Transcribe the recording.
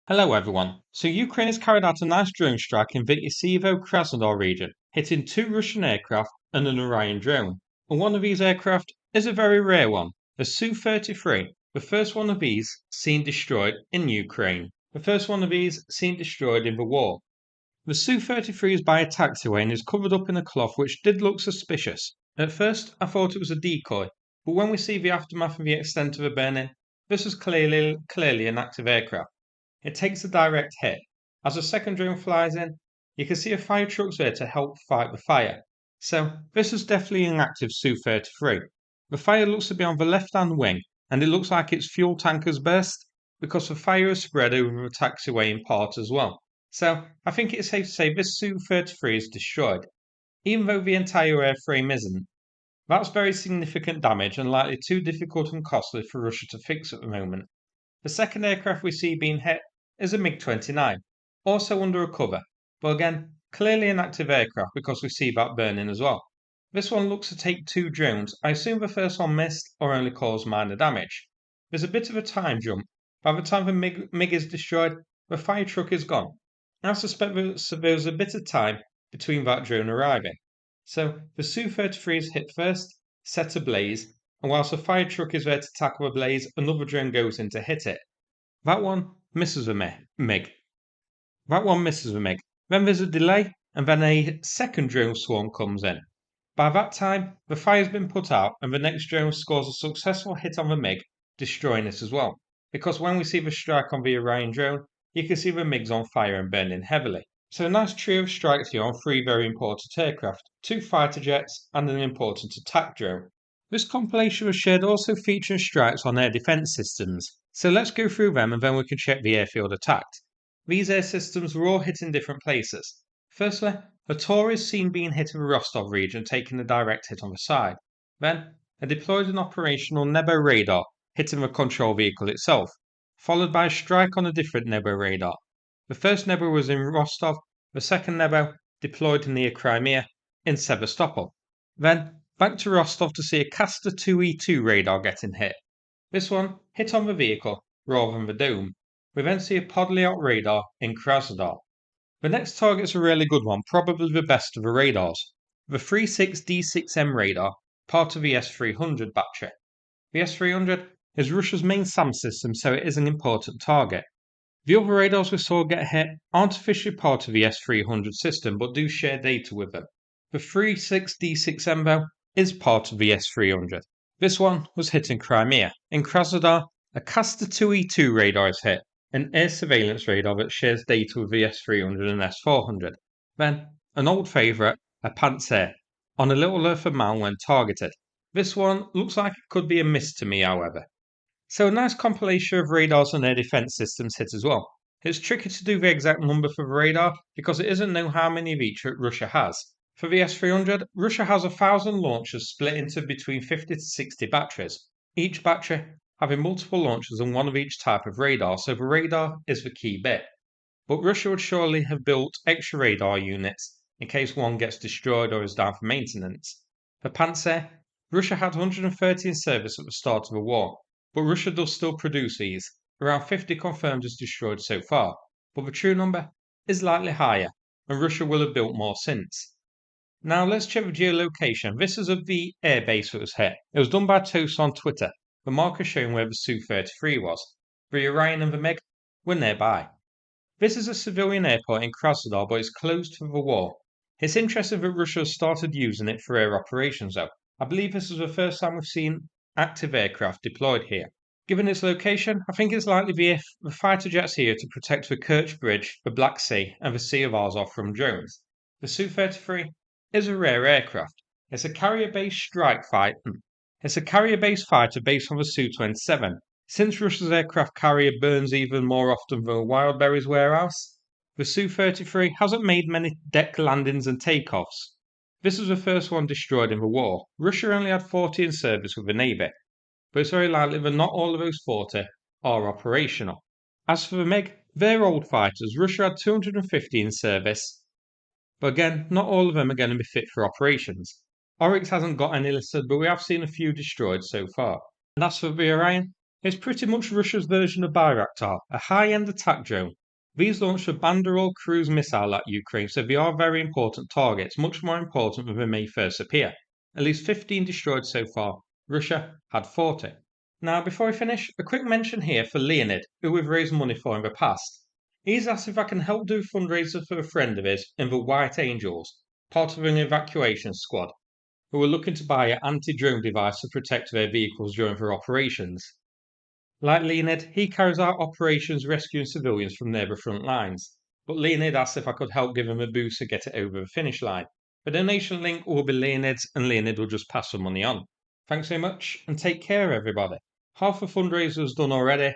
Hello everyone. So Ukraine has carried out a nice drone strike in the Krasnodar region, hitting two Russian aircraft and an Orion drone. And one of these aircraft is a very rare one, the Su-33, the first one of these seen destroyed in Ukraine. The first one of these seen destroyed in the war. The Su-33 is by a taxiway and is covered up in a cloth which did look suspicious. At first I thought it was a decoy, but when we see the aftermath and the extent of the burning, this was clearly an active aircraft. It takes a direct hit. As a second drone flies in, you can see a fire truck's there to help fight the fire. So this is definitely an active Su-33. The fire looks to be on the left-hand wing, and it looks like its fuel tank has burst because the fire has spread over the taxiway in part as well. So I think it's safe to say this Su-33 is destroyed, even though the entire airframe isn't. That's very significant damage and likely too difficult and costly for Russia to fix at the moment. The second aircraft we see being hit is a MiG-29, also under a cover, but again, clearly an active aircraft because we see that burning as well. This one looks to take two drones. I assume the first one missed or only caused minor damage. There's a bit of a time jump. By the time the MiG is destroyed, the fire truck is gone. I suspect there's a bit of time between that drone arriving. So the Su-33 is hit first, set ablaze, and whilst the fire truck is there to tackle the blaze, another drone goes in to hit it. That one misses the MiG. Then there's a delay, and then a second drone swarm comes in. By that time, the fire's been put out, and the next drone scores a successful hit on the MiG, destroying it as well. Because when we see the strike on the Orion drone, you can see the MiG's on fire and burning heavily. So a nice trio of strikes here on three very important aircraft, two fighter jets, and an important attack drone. This compilation of shared also features strikes on air defense systems, so let's go through them and then we can check the airfield attacked. These air systems were all hit in different places. Firstly, a Tor is seen being hit in the Rostov region, taking a direct hit on the side. Then, a deployed and operational Nebo radar hitting the control vehicle itself, followed by a strike on a different Nebo radar. The first Nebo was in Rostov, the second Nebo deployed near Crimea in Sevastopol. Then, back to Rostov to see a Castor 2E2 radar getting hit. This one hit on the vehicle rather than the dome. We then see a Podliot radar in Krasnodar. The next target's a really good one, probably the best of the radars. The 36D6M radar, part of the S-300 battery. The S-300 is Russia's main SAM system, so it is an important target. The other radars we saw get hit aren't officially part of the S-300 system, but do share data with them. The 36D6M though is part of the S-300. This one was hit in Crimea. In Krasnodar, a Castor 2E2 radar is hit, an air surveillance radar that shares data with the S-300 and S-400. Then, an old favourite, a Panzer, on a little earthen mound when targeted. This one looks like it could be a miss to me, however. So a nice compilation of radars and air defense systems hit as well. It's tricky to do the exact number for the radar because it isn't known how many of each Russia has. For the S-300, Russia has 1,000 launchers split into between 50 to 60 batteries, each battery having multiple launchers and one of each type of radar, so the radar is the key bit. But Russia would surely have built extra radar units in case one gets destroyed or is down for maintenance. For Panzer, Russia had 130 in service at the start of the war, but Russia does still produce these, around 50 confirmed as destroyed so far, but the true number is likely higher, and Russia will have built more since. Now let's check the geolocation. This is of the airbase that was hit. It was done by Toast on Twitter, the marker showing where the Su-33 was. The Orion and the MiG were nearby. This is a civilian airport in Krasnodar, but it's closed for the war. It's interesting that Russia has started using it for air operations though. I believe this is the first time we've seen active aircraft deployed here. Given its location, I think it's likely the fighter jets here to protect the Kerch Bridge, the Black Sea, and the Sea of Azov from drones. The Su-33 is a rare aircraft. It's a carrier-based fighter based on the Su-27. Since Russia's aircraft carrier burns even more often than a Wildberries warehouse, the Su-33 hasn't made many deck landings and takeoffs. This was the first one destroyed in the war. Russia only had 40 in service with the Navy, but it's very likely that not all of those 40 are operational. As for the MiG, they're old fighters. Russia had 250 in service, but again, not all of them are going to be fit for operations. Oryx hasn't got any listed, but we have seen a few destroyed so far. And as for the Orion, It's pretty much Russia's version of Bayraktar, a high-end attack drone. These launch a Banderol cruise missile at Ukraine, so they are very important targets, much more important than they may first appear. At least 15 destroyed so far. Russia had 40. Now, before I finish, a quick mention here for Leonid, who we've raised money for in the past. He's asked if I can help do a fundraiser for a friend of his in the White Angels, part of an evacuation squad, who are looking to buy an anti-drone device to protect their vehicles during their operations. Like Leonid, he carries out operations rescuing civilians from near the front lines. But Leonid asked if I could help give him a boost to get it over the finish line. The donation link will be Leonid's, and Leonid will just pass the money on. Thanks so much, and take care, everybody. Half the fundraiser is done already,